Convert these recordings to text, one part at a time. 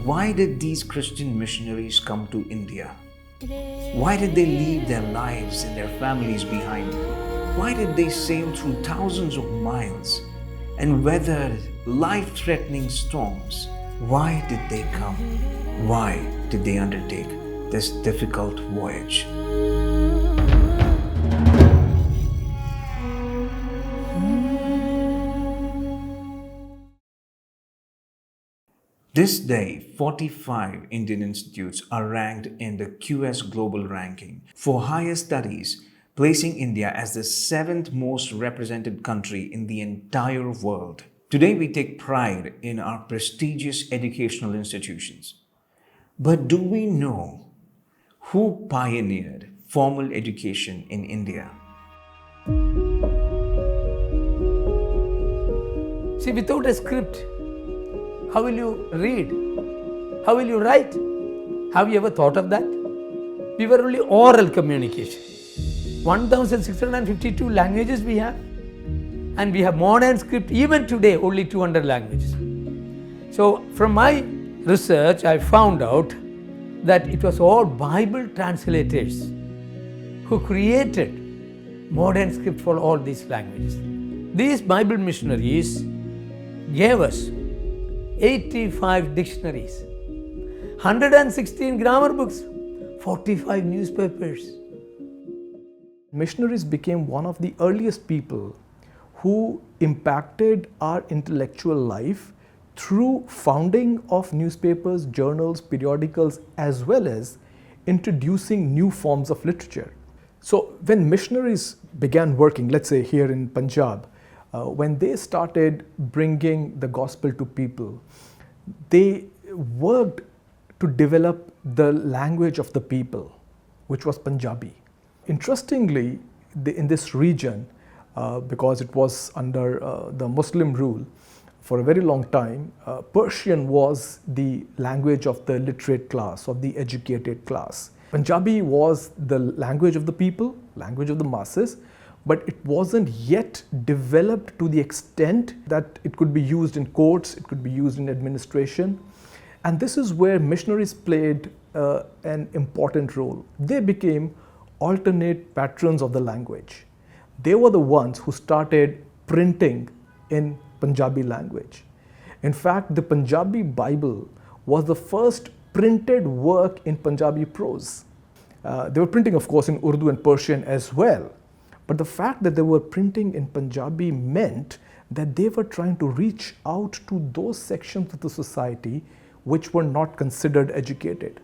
Why did these Christian missionaries come to India? Why did they leave their lives and their families behind? Why did they sail through thousands of miles and weather life-threatening storms? Why did they come? Why did they undertake this difficult voyage? This day, 45 Indian institutes are ranked in the QS Global Ranking for higher studies, placing India as the 7th most represented country in the entire world. Today, we take pride in our prestigious educational institutions. But do we know who pioneered formal education in India? See, without a script, how will you read? How will you write? Have you ever thought of that? We were only oral communication. 1,652 languages we have, and we have modern script even today, only 200 languages. So from my research, I found out that it was all Bible translators who created modern script for all these languages. These Bible missionaries gave us 85 dictionaries, 116 grammar books, 45 newspapers. Missionaries became one of the earliest people who impacted our intellectual life through founding of newspapers, journals, periodicals, as well as introducing new forms of literature. So when missionaries began working, let's say here in Punjab, when they started bringing the gospel to people, they worked to develop the language of the people, which was Punjabi. Interestingly, in this region, because it was under the Muslim rule for a very long time, Persian was the language of the literate class, of the educated class. Punjabi was the language of the people, language of the masses, but it wasn't yet developed to the extent that it could be used in courts, it could be used in administration. And this is where missionaries played an important role. They became alternate patrons of the language. They were the ones who started printing in Punjabi language. In fact, the Punjabi Bible was the first printed work in Punjabi prose. They were printing, of course, in Urdu and Persian as well. But the fact that they were printing in Punjabi meant that they were trying to reach out to those sections of the society which were not considered educated.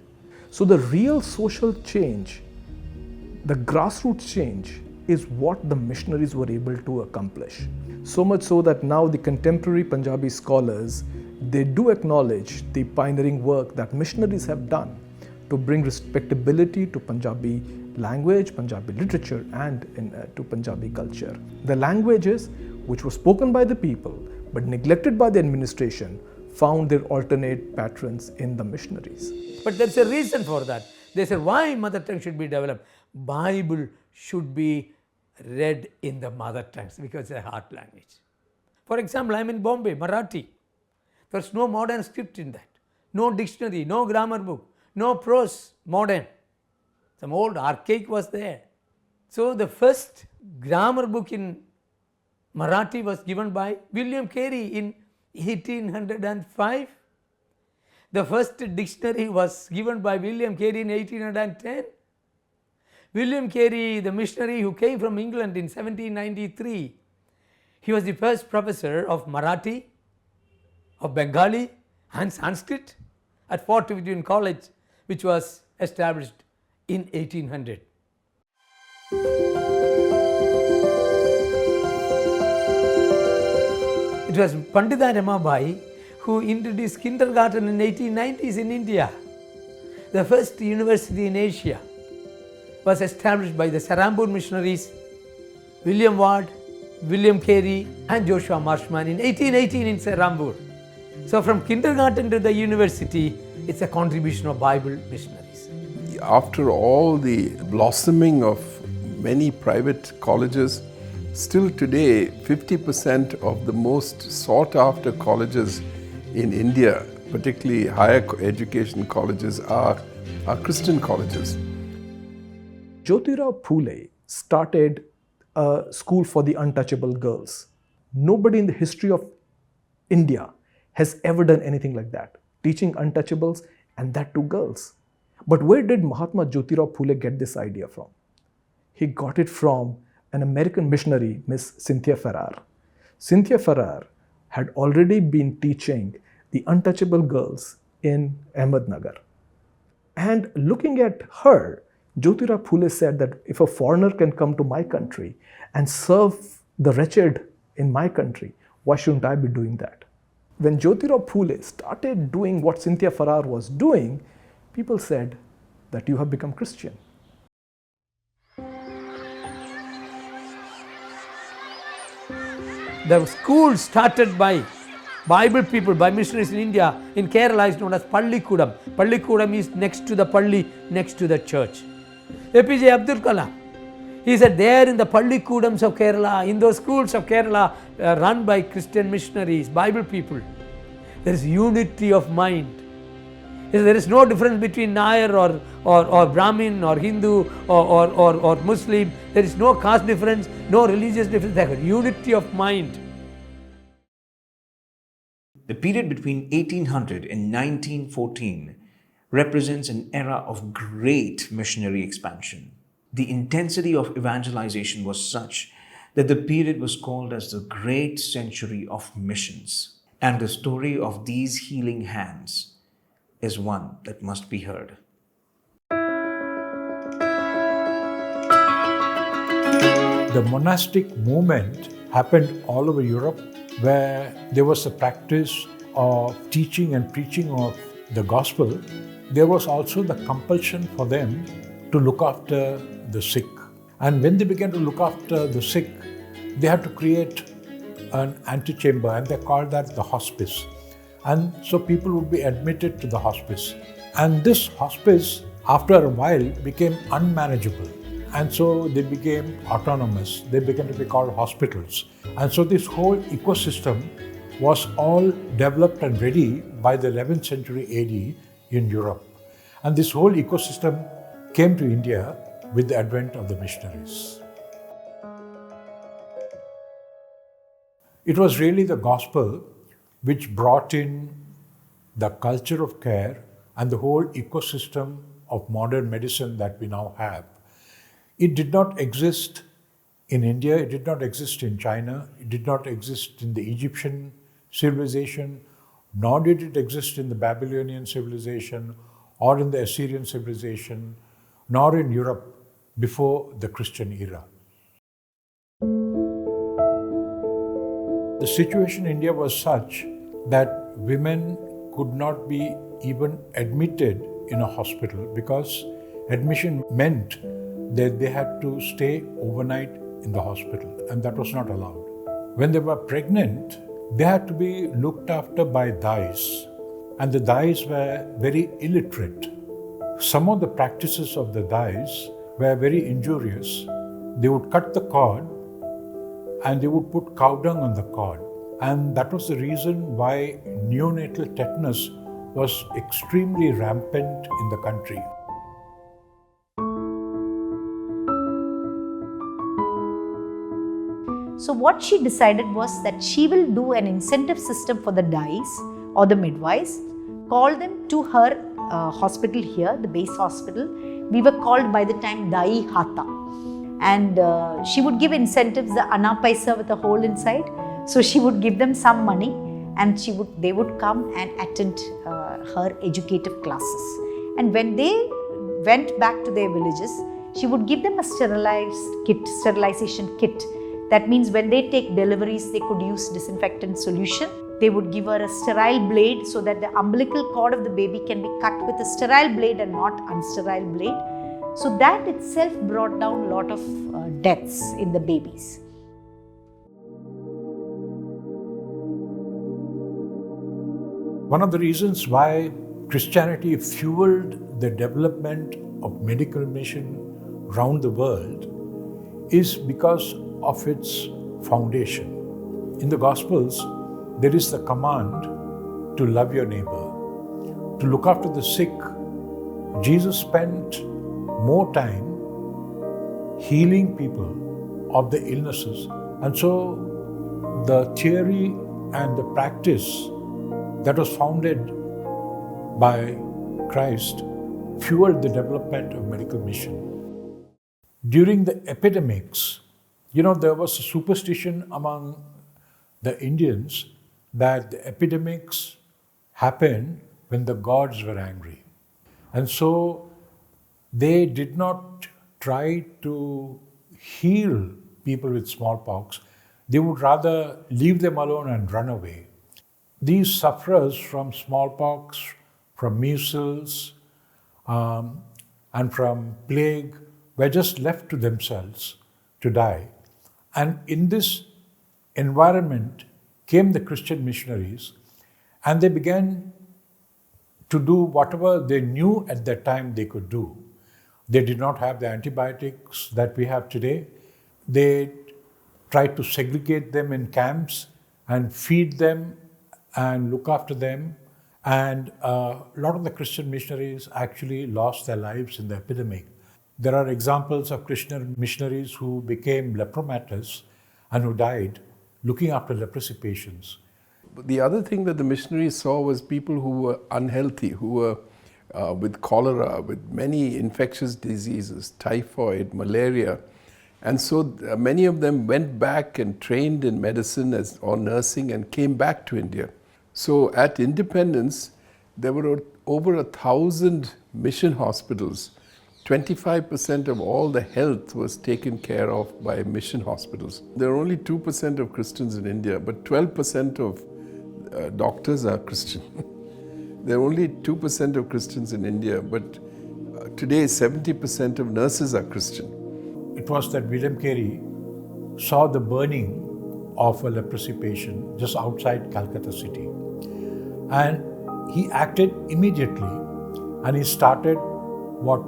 So the real social change, the grassroots change, is what the missionaries were able to accomplish. So much so that now the contemporary Punjabi scholars, they do acknowledge the pioneering work that missionaries have done to bring respectability to Punjabi language, Punjabi literature, and to Punjabi culture. The languages which were spoken by the people but neglected by the administration found their alternate patrons in the missionaries. But there's a reason for that. They said, why mother tongue should be developed? Bible should be read in the mother tongues because it's a hard language. For example, I'm in Bombay, Marathi. There's no modern script in that. No dictionary, no grammar book, no prose, modern. Some old archaic was there. So the first grammar book in Marathi was given by William Carey in 1805. The first dictionary was given by William Carey in 1810. William Carey, the missionary who came from England in 1793, he was the first professor of Marathi, of Bengali and Sanskrit at Fort Division College, which was established in 1800. It was Pandita Ramabai who introduced kindergarten in 1890s in India. The first university in Asia was established by the Sarambur missionaries, William Ward, William Carey and Joshua Marshman in 1818 in Sarambur. So from kindergarten to the university, it's a contribution of Bible missionaries. After all the blossoming of many private colleges, still today 50% of the most sought after colleges in India particularly higher education colleges, are Christian colleges. Jyotirao Phule started a school for the untouchable girls. Nobody in the history of India has ever done anything like that, teaching untouchables and that to girls. But where did Mahatma Jyotirao Phule get this idea from? He got it from an American missionary, Miss Cynthia Farrar. Cynthia Farrar had already been teaching the untouchable girls in Ahmednagar. And looking at her, Jyotirao Phule said that if a foreigner can come to my country and serve the wretched in my country, why shouldn't I be doing that? When Jyotirao Phule started doing what Cynthia Farrar was doing, people said that you have become Christian. The school started by Bible people, by missionaries in India, in Kerala, is known as Pallikudam. Pallikudam is next to the Palli, next to the church. APJ Abdul Kalam, he said there in the Pallikudams of Kerala, in those schools of Kerala run by Christian missionaries, Bible people, there is unity of mind. There is no difference between Nair or Brahmin or Hindu or Muslim. There is no caste difference, no religious difference. There is unity of mind. The period between 1800 and 1914 represents an era of great missionary expansion. The intensity of evangelization was such that the period was called as the Great Century of Missions. And the story of these healing hands is one that must be heard. The monastic movement happened all over Europe, where there was a practice of teaching and preaching of the gospel. There was also the compulsion for them to look after the sick. And when they began to look after the sick, they had to create an antechamber, and they called that the hospice. And so people would be admitted to the hospice. And this hospice, after a while, became unmanageable. And so they became autonomous. They began to be called hospitals. And so this whole ecosystem was all developed and ready by the 11th century AD in Europe. And this whole ecosystem came to India with the advent of the missionaries. It was really the gospel which brought in the culture of care and the whole ecosystem of modern medicine that we now have. It did not exist in India, it did not exist in China, it did not exist in the Egyptian civilization, nor did it exist in the Babylonian civilization or in the Assyrian civilization, nor in Europe before the Christian era. The situation in India was such that women could not be even admitted in a hospital because admission meant that they had to stay overnight in the hospital, and that was not allowed. When they were pregnant, they had to be looked after by dais, and the dais were very illiterate. Some of the practices of the dais were very injurious. They would cut the cord and they would put cow dung on the cord. And that was the reason why neonatal tetanus was extremely rampant in the country. So what she decided was that she will do an incentive system for the dais or the midwives, call them to her hospital here, the base hospital. We were called by the time Dai Hata. And she would give incentives, the Anna Paisa with a hole inside. So she would give them some money and they would come and attend her educative classes. And when they went back to their villages, she would give them a sterilization kit. That means when they take deliveries, they could use disinfectant solution. They would give her a sterile blade so that the umbilical cord of the baby can be cut with a sterile blade and not unsterile blade. So that itself brought down a lot of deaths in the babies. One of the reasons why Christianity fueled the development of medical mission around the world is because of its foundation. In the Gospels, there is the command to love your neighbor. to look after the sick, Jesus spent more time healing people of the illnesses. And so the theory and the practice that was founded by Christ fueled the development of medical mission. During the epidemics, there was a superstition among the Indians that the epidemics happened when the gods were angry. And so they did not try to heal people with smallpox. They would rather leave them alone and run away. These sufferers from smallpox, from measles, and from plague were just left to themselves to die. And in this environment came the Christian missionaries, and they began to do whatever they knew at that time they could do. They did not have the antibiotics that we have today. They tried to segregate them in camps and feed them and look after them. And a lot of the Christian missionaries actually lost their lives in the epidemic. There are examples of Christian missionaries who became lepromatous and who died looking after leprosy patients. The other thing that the missionaries saw was people who were unhealthy, who were with cholera, with many infectious diseases, typhoid, malaria. And so many of them went back and trained in medicine or nursing and came back to India. So at independence, there were over 1,000 mission hospitals. 25% of all the health was taken care of by mission hospitals. There are only 2% of Christians in India, but 12% of doctors are Christian. There are only 2% of Christians in India, but today 70% of nurses are Christian. It was that William Carey saw the burning of a leprosy patient just outside Calcutta city. And he acted immediately, and he started what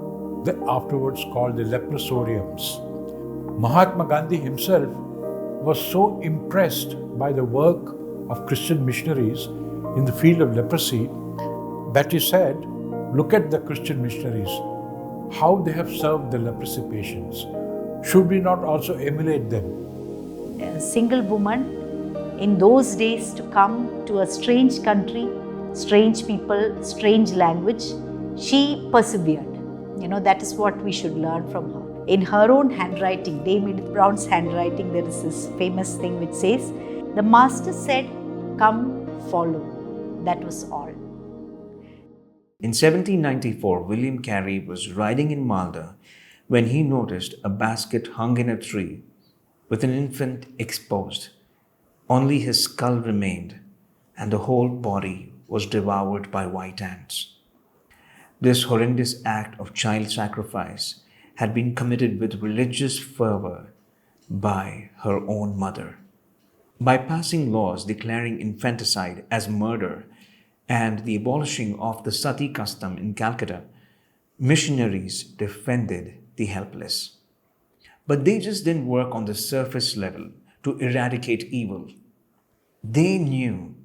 they afterwards called the leprosoriums. Mahatma Gandhi himself was so impressed by the work of Christian missionaries in the field of leprosy that he said, look at the Christian missionaries, how they have served the leprosy patients. Should we not also emulate them? A single woman in those days to come to a strange country, strange people, strange language, she persevered. That is what we should learn from her. In her own handwriting, Dame Edith Brown's handwriting, there is this famous thing which says, the master said, come follow. That was all. In 1794, William Carey was riding in Malda when he noticed a basket hung in a tree with an infant exposed. Only his skull remained, and the whole body was devoured by white ants. This horrendous act of child sacrifice had been committed with religious fervor by her own mother. By passing laws declaring infanticide as murder and the abolishing of the sati custom in Calcutta, missionaries defended the helpless. But they just didn't work on the surface level to eradicate evil. They knew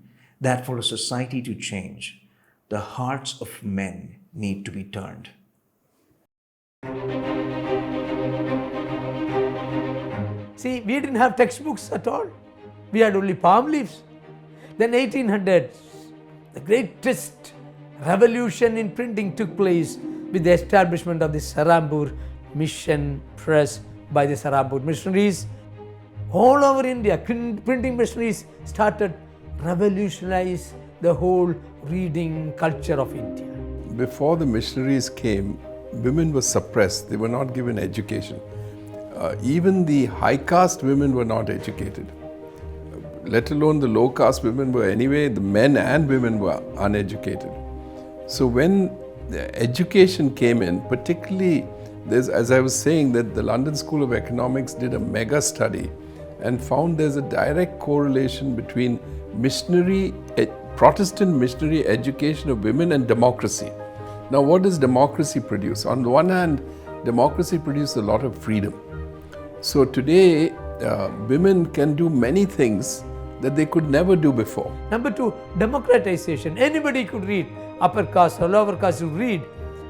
that for a society to change, the hearts of men need to be turned. See, we didn't have textbooks at all. We had only palm leaves. Then 1800s, the greatest revolution in printing took place with the establishment of the Sarambur Mission Press by the Sarambur missionaries. All over India, printing missionaries started revolutionize the whole reading culture of India. Before the missionaries came, women were suppressed. They were not given education. Even the high caste women were not educated. Let alone the low caste women were anyway, the men and women were uneducated. So when the education came in, particularly, as I was saying, that the London School of Economics did a mega study and found there's a direct correlation between Protestant missionary education of women and democracy. Now, what does democracy produce? On the one hand, democracy produces a lot of freedom. So today, women can do many things that they could never do before. Number two, democratization. Anybody could read. upper caste or lower caste to read,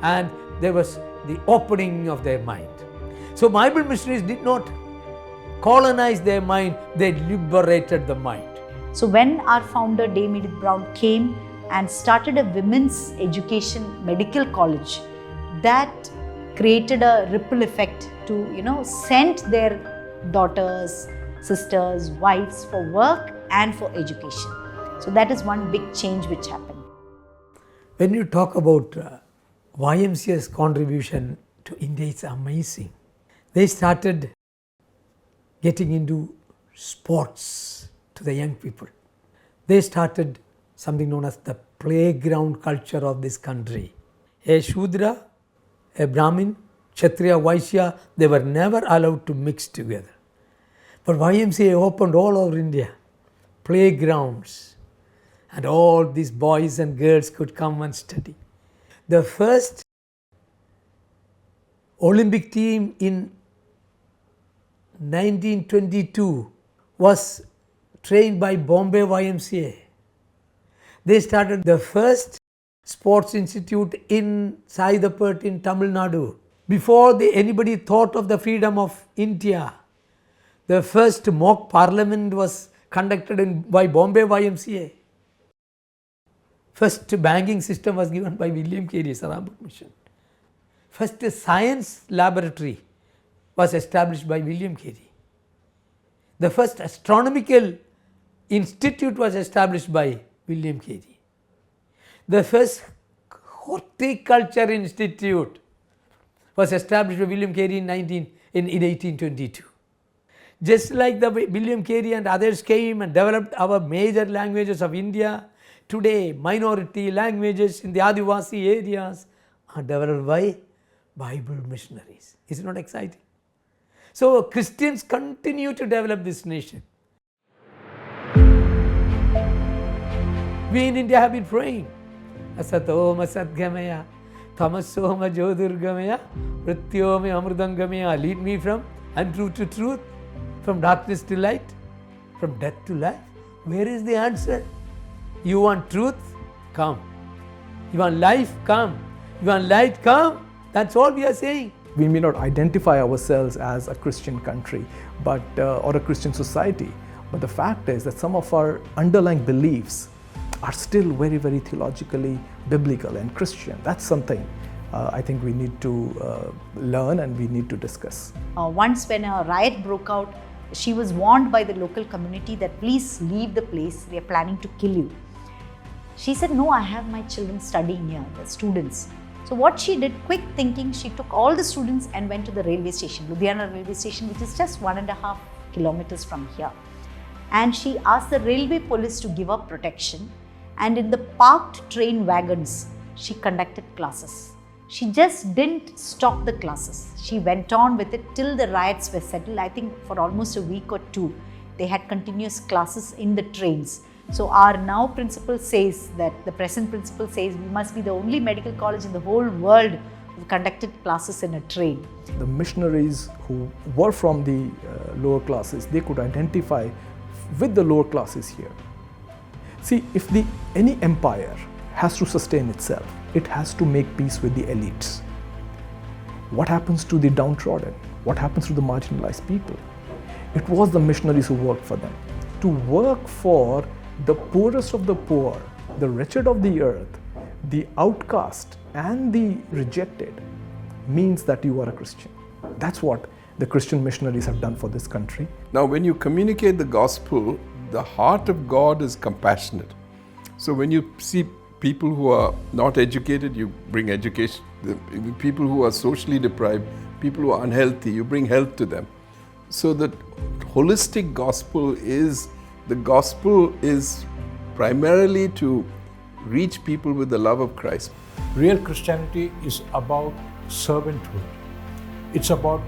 and there was the opening of their mind. So Bible missionaries did not colonize their mind, they liberated the mind. So when our founder Dame Edith Brown came and started a women's education medical college, that created a ripple effect to send their daughters, sisters, wives for work and for education. So that is one big change which happened. When you talk about YMCA's contribution to India, it's amazing. They started getting into sports to the young people. They started something known as the playground culture of this country. A Shudra, a Brahmin, Kshatriya, Vaishya, they were never allowed to mix together. But YMCA opened all over India playgrounds, and all these boys and girls could come and study. The first Olympic team in 1922 was trained by Bombay YMCA. They started the first sports institute in Saidapet in Tamil Nadu. Before anybody thought of the freedom of India, the first mock parliament was conducted by Bombay YMCA. First banking system was given by William Carey, Sarambut Mission. First science laboratory was established by William Carey. The first astronomical institute was established by William Carey. The first horticulture institute was established by William Carey in 1822. Just like the William Carey and others came and developed our major languages of India, today minority languages in the Adivasi areas are developed by Bible missionaries. Is it not exciting? So Christians continue to develop this nation. We in India have been praying. Asatoma Sadgamaya, Tamasoma Jodurgamaya, Pratyome Amrudangamaya. Lead me from untruth to truth, from darkness to light, from death to life. Where is the answer? You want truth? Come. You want life? Come. You want light? Come. That's all we are saying. We may not identify ourselves as a Christian country or a Christian society, but the fact is that some of our underlying beliefs are still very, very theologically biblical and Christian. That's something I think we need to learn and we need to discuss. Once when a riot broke out, she was warned by the local community that please leave the place, they are planning to kill you. She said, no, I have my children studying here, the students. So what she did, quick thinking, she took all the students and went to the railway station, Ludhiana railway station, which is just 1.5 kilometers from here. And she asked the railway police to give her protection. And in the parked train wagons, she conducted classes. She just didn't stop the classes. She went on with it till the riots were settled. I think for almost a week or two, they had continuous classes in the trains. So our now principal says that, the present principal says, we must be the only medical college in the whole world who conducted classes in a train. The missionaries who were from the lower classes, they could identify with the lower classes here. See, if any empire has to sustain itself, it has to make peace with the elites. What happens to the downtrodden? What happens to the marginalized people? It was the missionaries who worked for them. To work for the poorest of the poor, the wretched of the earth, the outcast and the rejected means that you are a Christian. That's what the Christian missionaries have done for this country. Now, when you communicate the gospel, the heart of God is compassionate. So when you see people who are not educated, you bring education. The people who are socially deprived, people who are unhealthy, you bring health to them. So the holistic gospel is primarily to reach people with the love of Christ. Real Christianity is about servanthood. It's about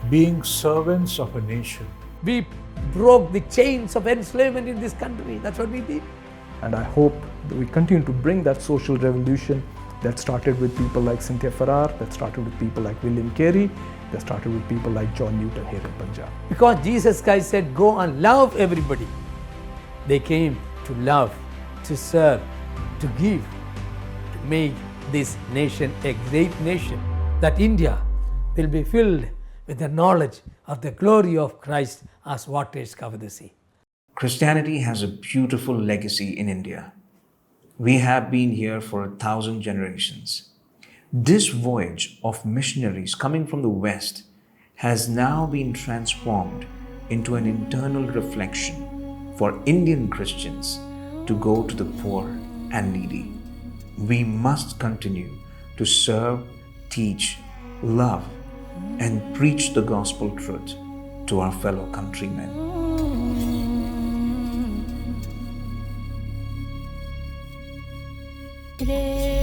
being servants of a nation. We broke the chains of enslavement in this country. That's what we did. And I hope that we continue to bring that social revolution that started with people like Cynthia Farrar, that started with people like William Carey, that started with people like John Newton here in Punjab. Because Jesus Christ said, go and love everybody. They came to love, to serve, to give. make this nation a great nation, that India will be filled with the knowledge of the glory of Christ as waters cover the sea. Christianity has a beautiful legacy in India. We have been here for 1,000 generations. This voyage of missionaries coming from the West has now been transformed into an internal reflection for Indian Christians to go to the poor and needy. We must continue to serve, teach, love, and preach the gospel truth to our fellow countrymen. Today